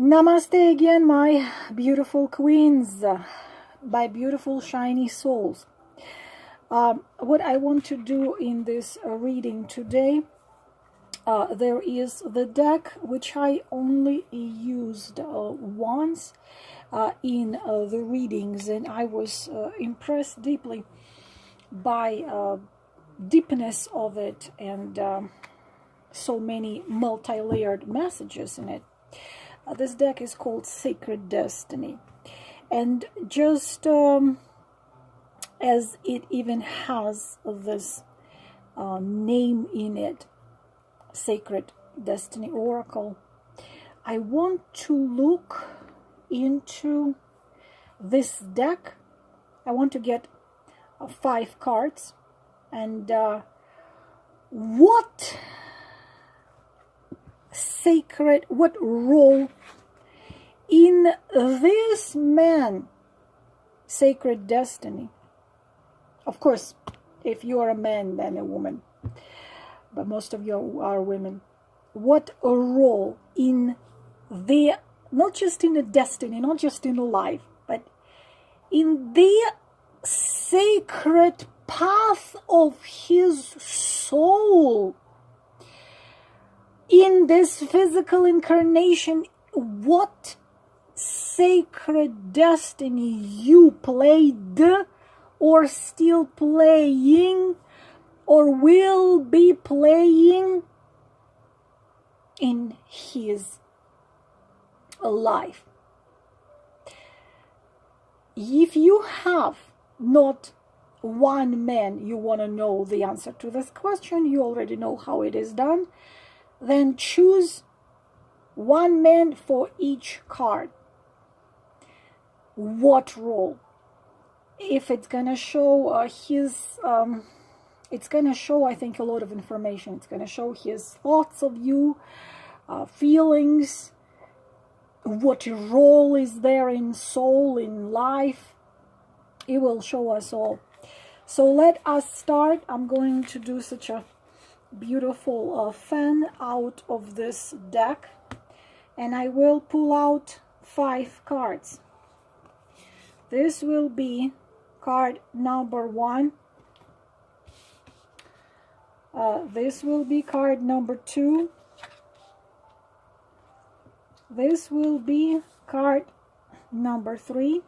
Namaste again, my beautiful queens, my beautiful shiny souls. What I want to do in this reading today, there is the deck which I only used once in the readings, and I was impressed deeply by deepness of it and so many multi-layered messages in it. This deck is called Sacred Destiny, and just as it even has this name in it, Sacred Destiny Oracle, I want to look into this deck. I want to get 5 cards, and what role in this man sacred destiny. Of course, if you are a man, then a woman, but most of you are women. What a role in the, not just in the destiny, not just in the life, but in the sacred path of his soul in this physical incarnation. What sacred destiny you played, or still playing, or will be playing in his life. If you have not one man, you want to know the answer to this question, you already know how it is done, then choose one man for each card. What role? If it's gonna show it's gonna show, I think, a lot of information. It's gonna show his thoughts of you, feelings, what role is there in soul, in life. It will show us all. So let us start. I'm going to do such a beautiful fan out of this deck, and I will pull out 5 cards. This will be card number 1. This will be card number 2. This will be card number 3.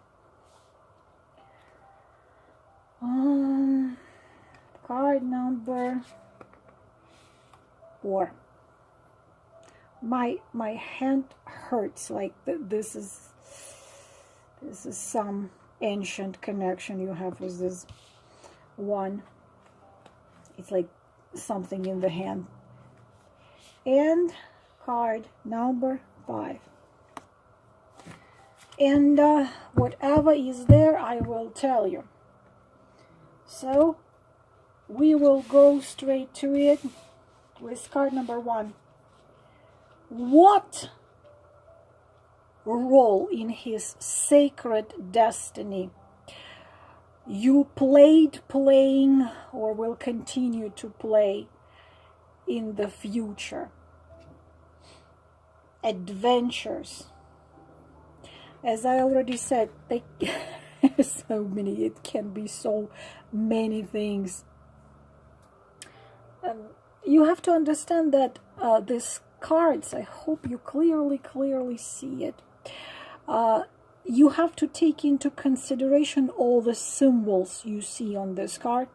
Card number 4. My hand hurts, like this is some ancient connection you have with this one. It's like something in the hand. And card number 5. And whatever is there, I will tell you. So we will go straight to it with card number 1. What role in his sacred destiny you played, playing, or will continue to play in the future? Adventures. As I already said, they so many, it can be so many things. You have to understand that these cards, I hope you clearly see it. You have to take into consideration all the symbols you see on this card,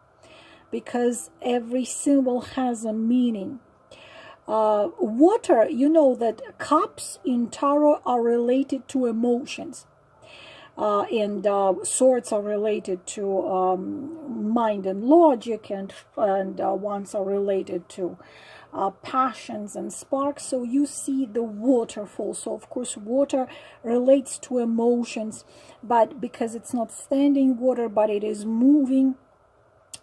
because every symbol has a meaning. Water, you know that cups in tarot are related to emotions, and swords are related to mind and logic, and wands are related to passions and sparks. So you see the waterfall. So of course water relates to emotions, but because it's not standing water, but it is moving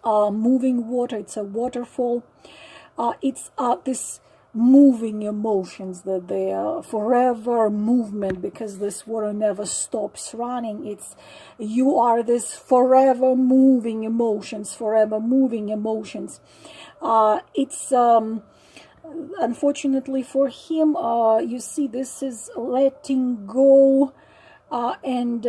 water, it's a waterfall. It's this moving emotions, the forever movement, because this water never stops running. It's, you are this forever moving emotions. It's Unfortunately for him, you see, this is letting go, and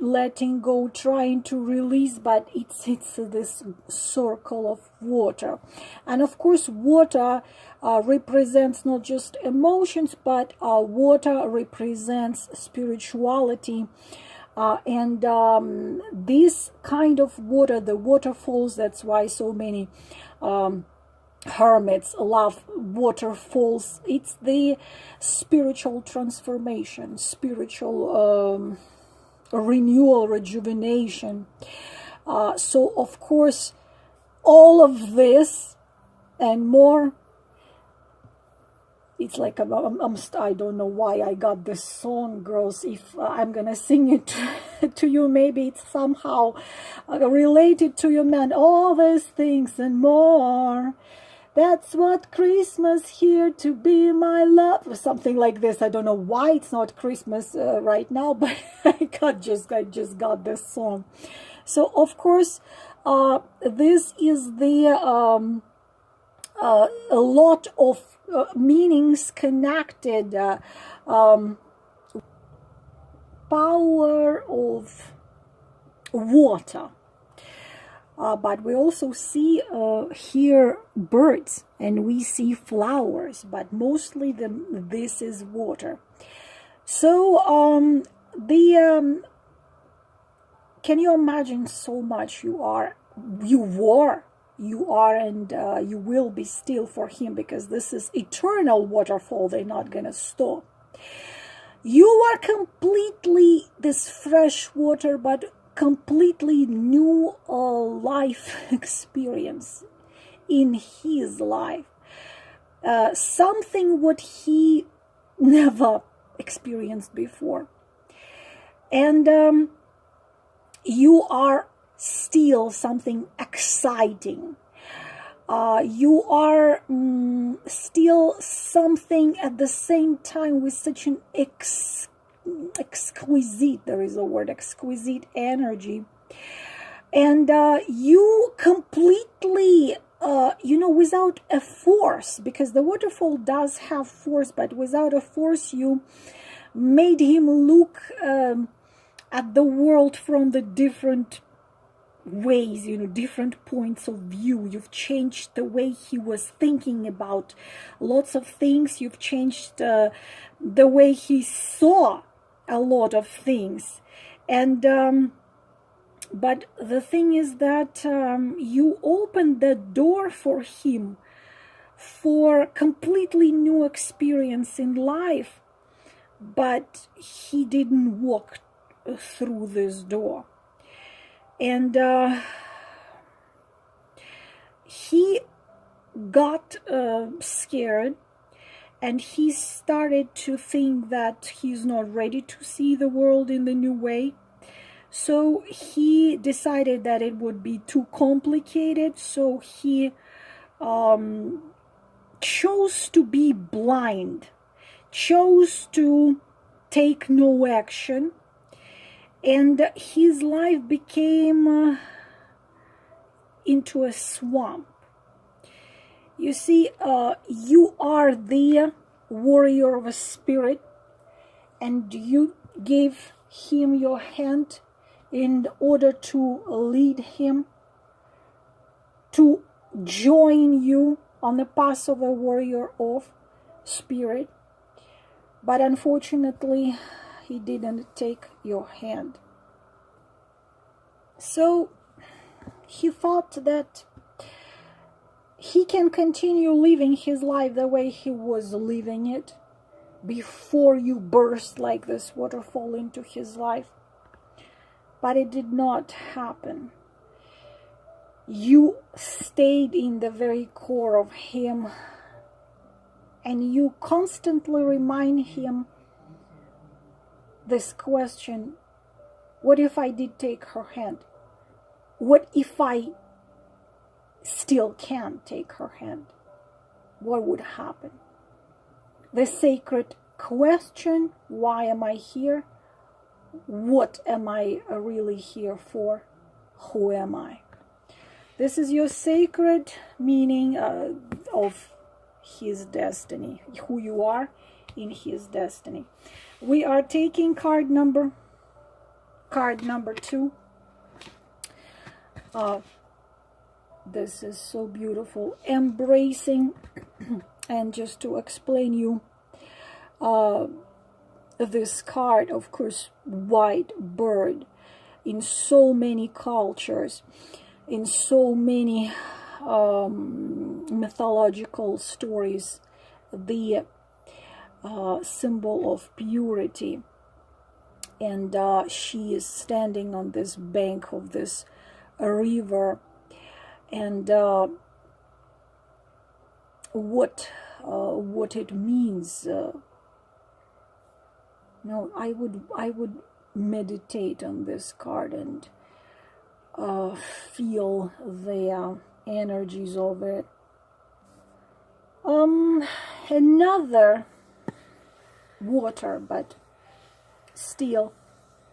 letting go, trying to release, but it's this circle of water. And of course, water represents not just emotions, but water represents spirituality. And this kind of water, the waterfalls, that's why so many hermits love waterfalls. It's the spiritual transformation, spiritual renewal, rejuvenation. So of course, all of this and more, it's like I don't know why I got this song, girls. If I'm gonna sing it to you, maybe it's somehow related to you, man. All these things and more. That's what Christmas here to be, my love, or something like this. I don't know why it's not Christmas right now, but I just got this song. So of course, this is the a lot of meanings connected. Power of water. But we also see here birds, and we see flowers, but mostly this is water. So can you imagine so much you are, and you will be still for him, because this is eternal waterfall. They're not gonna stop. You are completely this fresh water, but completely new life experience in his life, something what he never experienced before. And you are still something exciting. You are still something at the same time with such an exquisite, there is a word, exquisite energy. And you completely, without a force, because the waterfall does have force, but without a force, you made him look at the world from the different ways, different points of view. You've changed the way he was thinking about lots of things. You've changed the way he saw a lot of things. And but the thing is that you opened the door for him for completely new experience in life, but he didn't walk through this door. And he got scared, and he started to think that he's not ready to see the world in the new way. So he decided that it would be too complicated. So he chose to be blind, chose to take no action. And his life became into a swamp. You see, you are the warrior of a spirit, and you gave him your hand in order to lead him, to join you on the path of a warrior of spirit. But unfortunately, he didn't take your hand. So he thought that he can continue living his life the way he was living it before you burst like this waterfall into his life. But it did not happen. You stayed in the very core of him, and you constantly remind him this question: what if I did take her hand? What if I still can't take her hand? What would happen? The sacred question: why am I here? What am I really here for? Who am I? This is your sacred meaning of his destiny, who you are in his destiny. We are taking card number 2. This is so beautiful. Embracing, and just to explain you this card, of course, white bird, in so many cultures, in so many mythological stories, the symbol of purity. And she is standing on this bank of this river, and what it means. No, I would meditate on this card and feel the energies of it. Another water, but still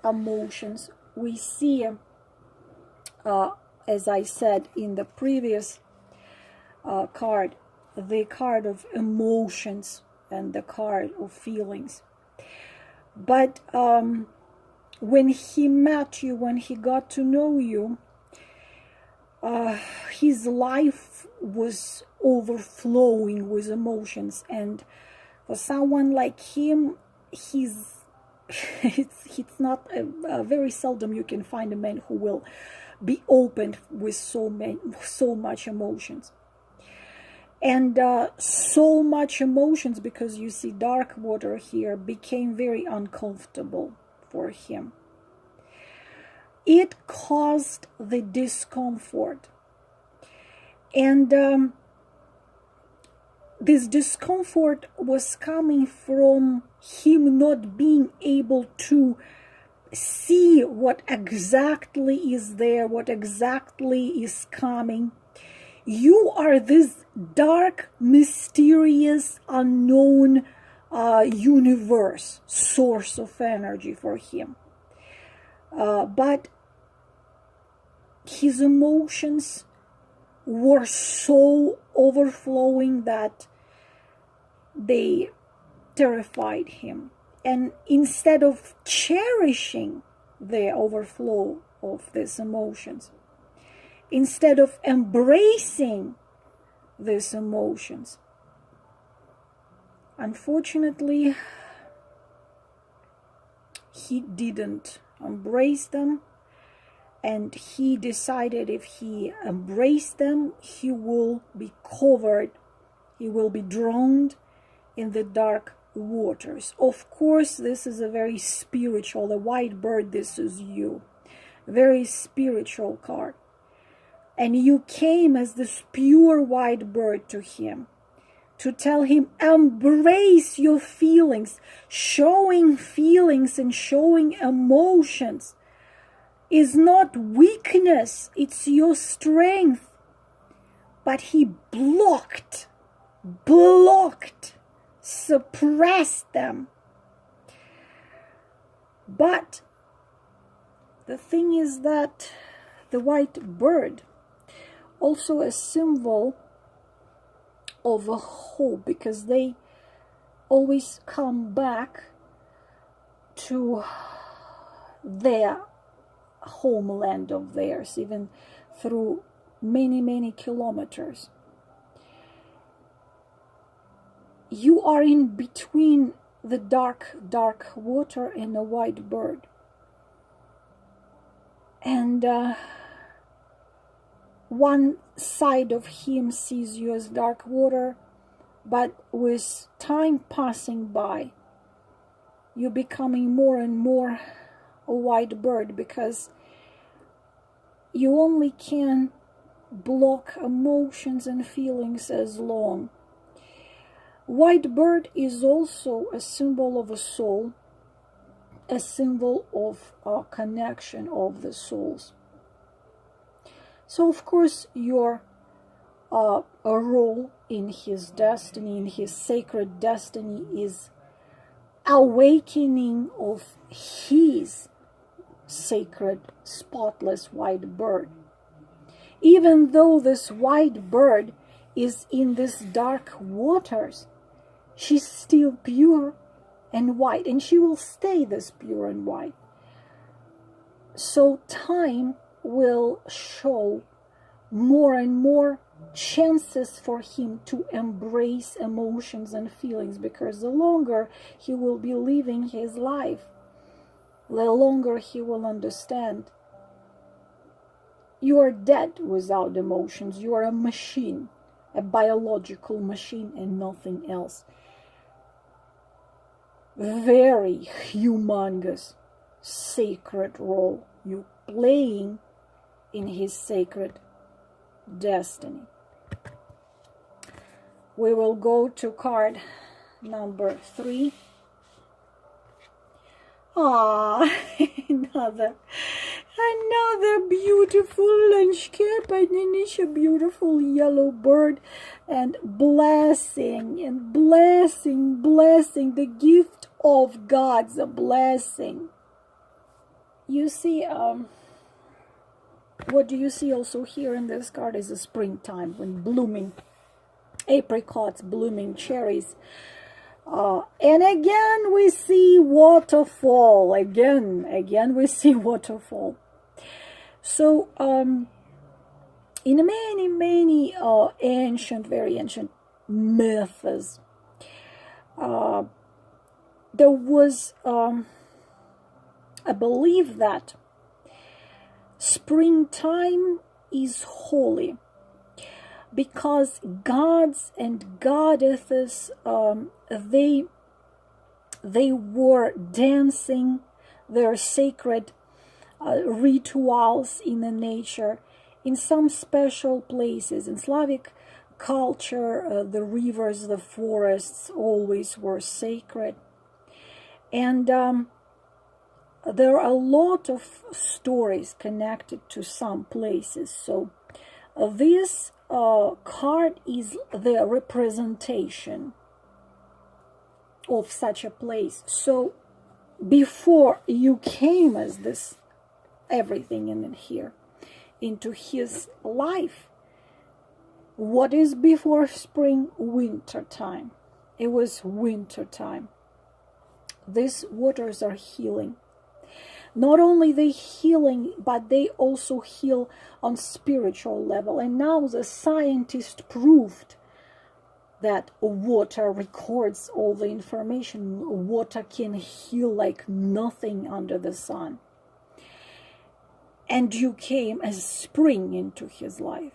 emotions. We see, as I said in the previous card, the card of emotions and the card of feelings. But when he met you, when he got to know you, his life was overflowing with emotions, and for someone like him, it's not very seldom you can find a man who will be open with so much emotions. And so much emotions, because you see dark water here, became very uncomfortable for him. It caused the discomfort. And this discomfort was coming from him not being able to see what exactly is there, what exactly is coming. You are this dark, mysterious, unknown universe, source of energy for him. But his emotions were so overflowing that they terrified him. And instead of cherishing the overflow of these emotions, instead of embracing these emotions, unfortunately, he didn't embrace them, and he decided if he embraced them, he will be covered, he will be drowned in the dark waters. Of course, this is a very spiritual, the white bird, this is you, very spiritual card. And you came as this pure white bird to him, to tell him, embrace your feelings. Showing feelings and showing emotions is not weakness, it's your strength. But he blocked, suppressed them. But the thing is that the white bird, also a symbol of a hope, because they always come back to their homeland of theirs, even through many kilometers. You are in between the dark water and a white bird. And one side of him sees you as dark water, but with time passing by, you're becoming more and more a white bird, because you only can block emotions and feelings as long. White bird is also a symbol of a soul, a symbol of a connection of the souls. So of course your a role in his destiny, in his sacred destiny, is awakening of his sacred, spotless white bird. Even though this white bird is in these dark waters, she's still pure and white, and she will stay this pure and white. So time will show more and more chances for him to embrace emotions and feelings, because the longer he will be living his life, the longer he will understand. You are dead without emotions. You are a machine, a biological machine, and nothing else. Very humongous, sacred role you playing in his sacred destiny. We will go to card number 3. Another beautiful landscape, and then it's a beautiful yellow bird, and blessing, the gift of God's blessing. You see, what do you see also here in this card is a springtime, when blooming apricots, blooming cherries. And again we see waterfall. Again we see waterfall. So in many ancient, very ancient myths, there was a belief that springtime is holy, because gods and goddesses, they were dancing their sacred rituals in the nature in some special places. In Slavic culture, the rivers, the forests always were sacred. And there are a lot of stories connected to some places. So this card is the representation of such a place. So before you came as this everything in here into his life, what is before spring? Winter time. It was winter time. These waters are healing. Not only they healing, but they also heal on spiritual level. And now the scientists proved that water records all the information. Water can heal like nothing under the sun. And you came as spring into his life.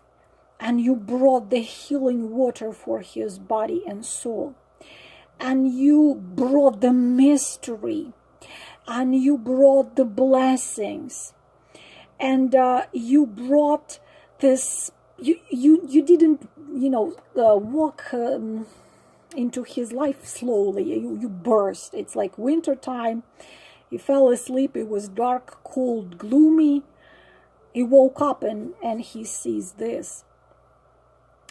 And you brought the healing water for his body and soul. And you brought the mystery. And you brought the blessings, and you brought this. You didn't walk into his life slowly. You burst. It's like winter time. He fell asleep. It was dark, cold, gloomy. He woke up and he sees this.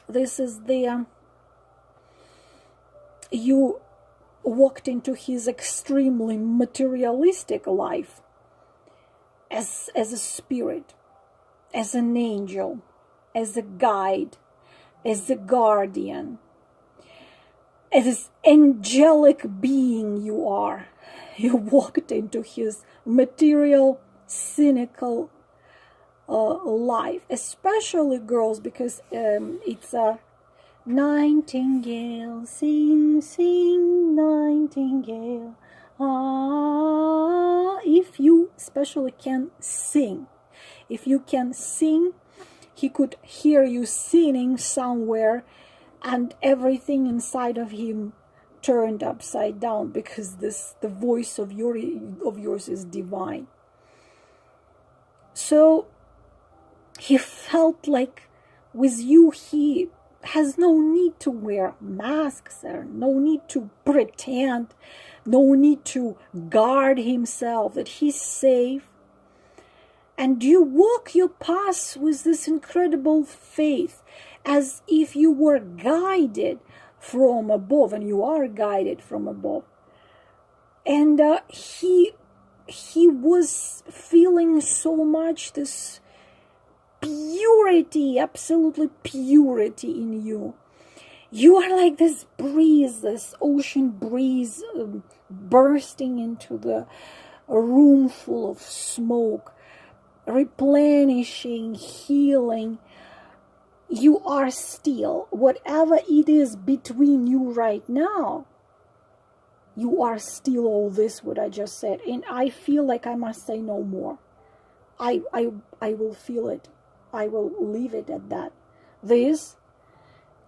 This is the you walked into his extremely materialistic life as a spirit, as an angel, as a guide, as a guardian, as this angelic being you are. You walked into his material, cynical life, especially girls, because it's a nightingale, sing, sing, nightingale. Ah, if you especially can sing, if you can sing, he could hear you singing somewhere, and everything inside of him turned upside down, because the voice of yours is divine. So he felt like with you he has no need to wear masks, or no need to pretend, no need to guard himself, that he's safe. And you walk your path with this incredible faith, as if you were guided from above, and you are guided from above. And he was feeling so much this purity, absolutely purity in you. You are like this breeze, this ocean breeze, bursting into the room full of smoke, replenishing, healing. You are still, whatever it is between you right now, you are still all this, what I just said. And I feel like I must say no more. I will feel it. I will leave it at that. This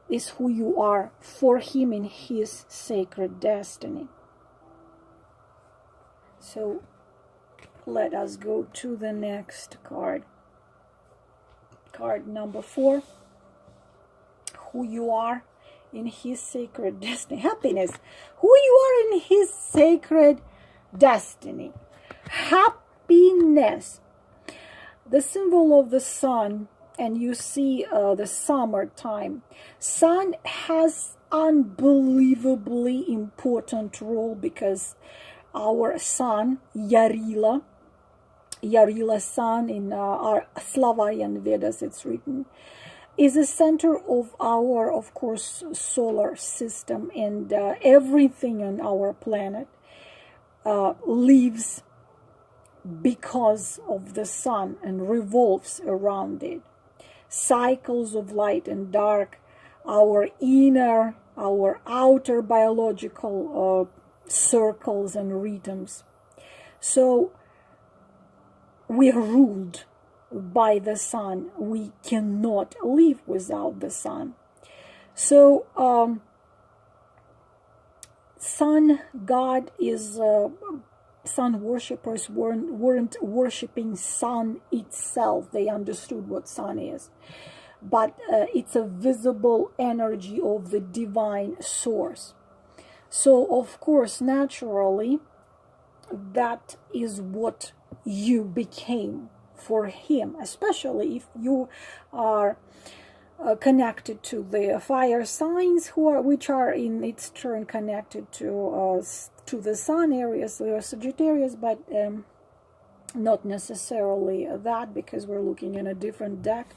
is who you are for him in his sacred destiny. So let us go to the next card. Card number 4. Who you are in his sacred destiny. Happiness. Who you are in his sacred destiny. Happiness. The symbol of the sun, and you see the summertime. Sun has unbelievably important role because our sun, Yarila sun in our Slavarian Vedas, it's written, is the center of our, of course, solar system, and everything on our planet lives because of the sun and revolves around it. Cycles of light and dark, our inner, our outer biological circles and rhythms. So we are ruled by the sun. We cannot live without the sun. So sun god is sun worshippers weren't worshipping sun itself. They understood what sun is, but it's a visible energy of the divine source. So of course, naturally, that is what you became for him, especially if you are connected to the fire signs, which are in its turn connected to the sun areas, the Sagittarius, but not necessarily that, because we're looking in a different deck.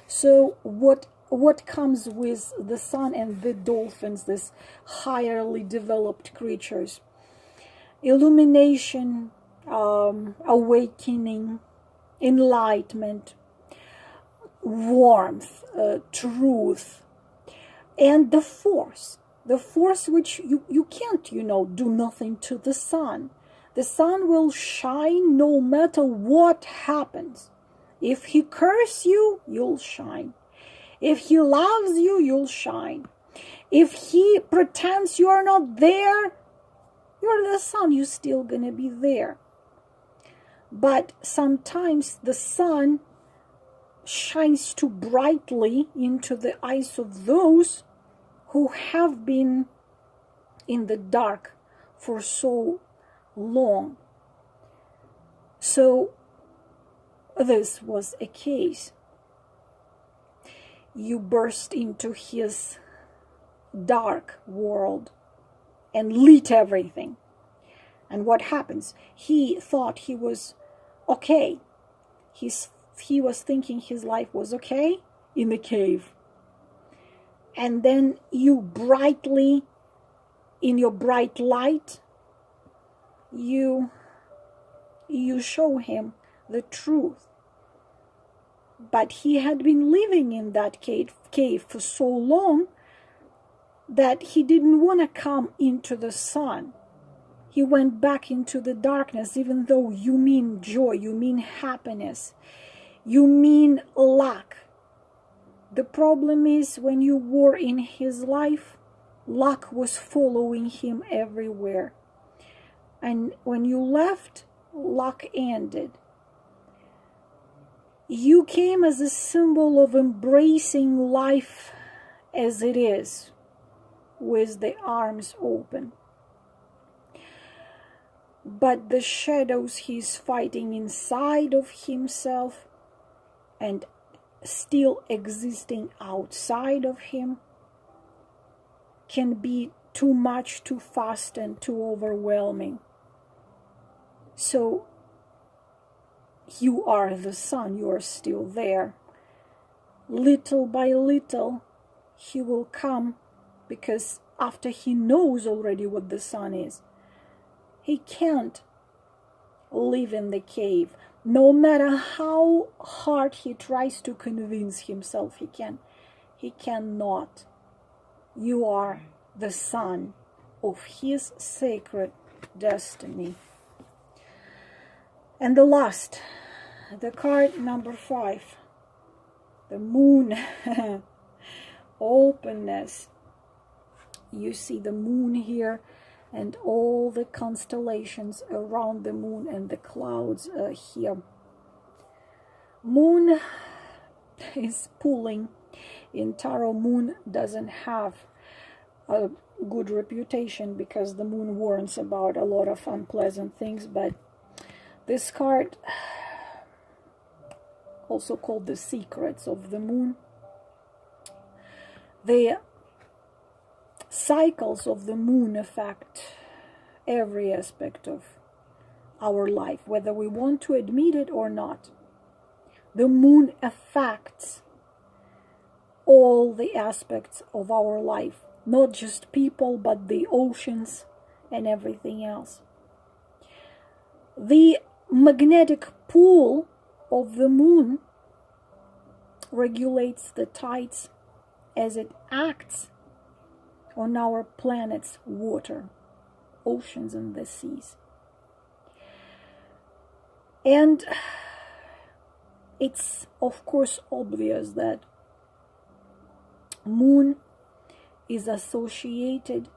So what comes with the sun and the dolphins, this highly developed creatures? Illumination, awakening, enlightenment, warmth, truth, and the force which you can't, do nothing to the sun. The sun will shine no matter what happens. If he curses you, you'll shine. If he loves you, you'll shine. If he pretends you are not there, you're the sun, you're still gonna be there. But sometimes the sun shines too brightly into the eyes of those who have been in the dark for so long. So this was a case. You burst into his dark world and lit everything. And what happens? He thought he was okay. He was thinking his life was okay in the cave. And then you brightly, in your bright light, you show him the truth. But he had been living in that cave for so long that he didn't want to come into the sun. He went back into the darkness, even though you mean joy, you mean happiness, you mean luck. The problem is, when you were in his life, luck was following him everywhere. And when you left, luck ended. You came as a symbol of embracing life as it is, with the arms open. But the shadows he's fighting inside of himself and still existing outside of him can be too much, too fast, and too overwhelming. So you are the sun, you are still there. little by little, he will come, because after he knows already what the sun is, he can't live in the cave. No matter how hard he tries to convince himself he cannot. You are the son of his sacred destiny. And the last, the card number 5, the moon. Openness. You see the moon here and all the constellations around the moon and the clouds here. Moon is pulling. In tarot, moon doesn't have a good reputation because the moon warns about a lot of unpleasant things, but this card, also called the secrets of the moon, the cycles of the moon affect every aspect of our life, whether we want to admit it or not. The moon affects all the aspects of our life, not just people, but the oceans and everything else. The magnetic pull of the moon regulates the tides as it acts on our planet's water, oceans and the seas. And it's of course obvious that moon is associated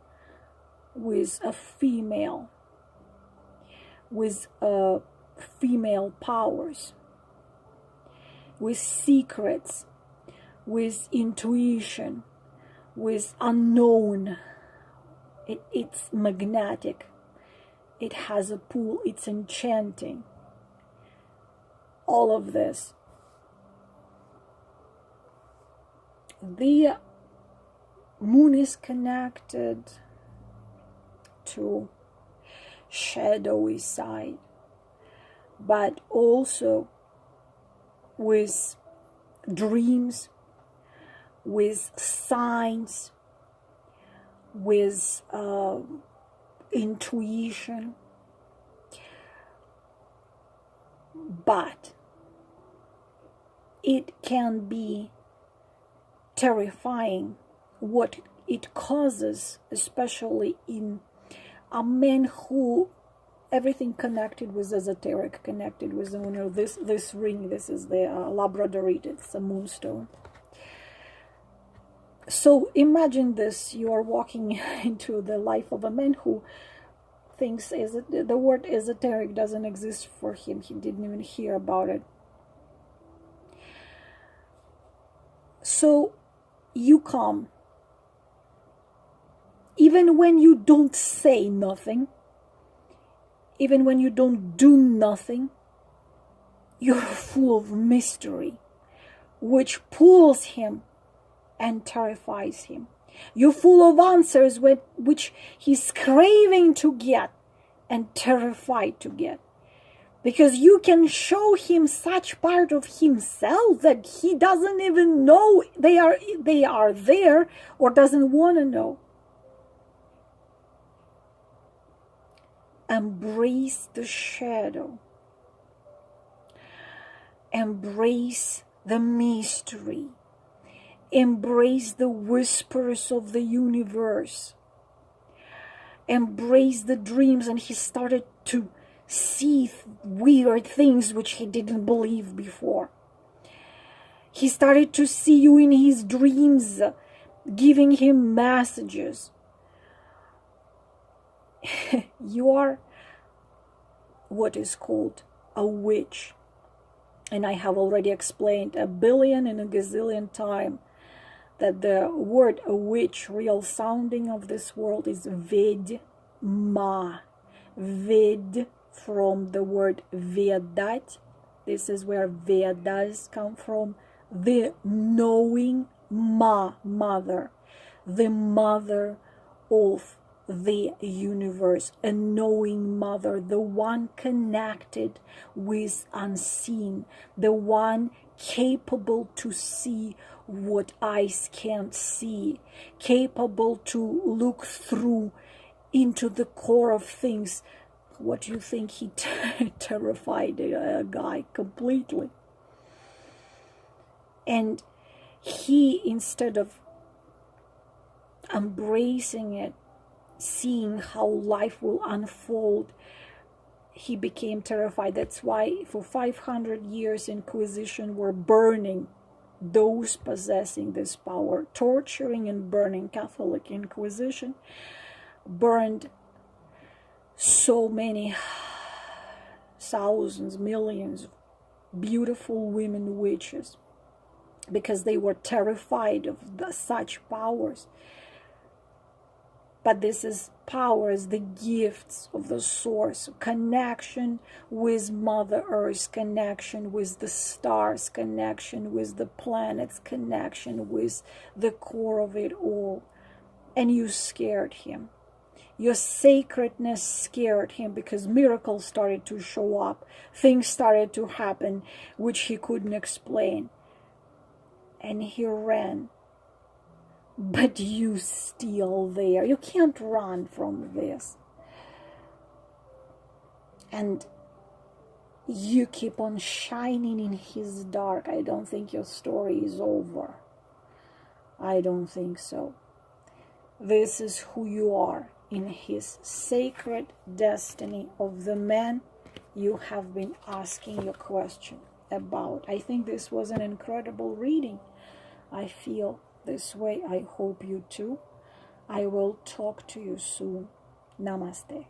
with a female, with female powers, with secrets, with intuition, with unknown. It's magnetic. It has a pull. It's enchanting. All of this. The moon is connected to shadowy side, but also with dreams, with signs, with intuition. But it can be terrifying what it causes, especially in a man who everything connected with esoteric, connected with the moon. This ring, this is the labradorite, it's a moonstone. So imagine this: you are walking into the life of a man who thinks the word esoteric doesn't exist for him. He didn't even hear about it. So you come, even when you don't say nothing, even when you don't do nothing, you're full of mystery, which pulls him and terrifies him. You're full of answers which he's craving to get and terrified to get. Because you can show him such part of himself that he doesn't even know they are there, or doesn't want to know. Embrace the shadow. Embrace the mystery. Embrace the whispers of the universe. Embrace the dreams. And he started to see weird things which he didn't believe before. He started to see you in his dreams, giving him messages. You are what is called a witch. And I have already explained a billion and a gazillion times that the word a witch, real sounding of this world, is Vedma. Ved from the word Vedat. This is where Vedas come from. The knowing mother. The mother of the universe, a knowing mother, the one connected with unseen, the one capable to see what eyes can't see, capable to look through into the core of things. What do you think? He terrified a guy completely. And he, instead of embracing it, seeing how life will unfold, he became terrified. That's why for 500 years Inquisition were burning those possessing this power, torturing and burning. Catholic Inquisition burned so many thousands, millions of beautiful women witches, because they were terrified of such powers. But this is powers, the gifts of the source, connection with Mother Earth, connection with the stars, connection with the planets, connection with the core of it all. And you scared him. Your sacredness scared him, because miracles started to show up. Things started to happen which he couldn't explain. And he ran. But you still there. You can't run from this. And you keep on shining in his dark. I don't think your story is over. I don't think so. This is who you are in his sacred destiny of the man you have been asking your question about. I think this was an incredible reading. I feel this way. I hope you too. I will talk to you soon. Namaste.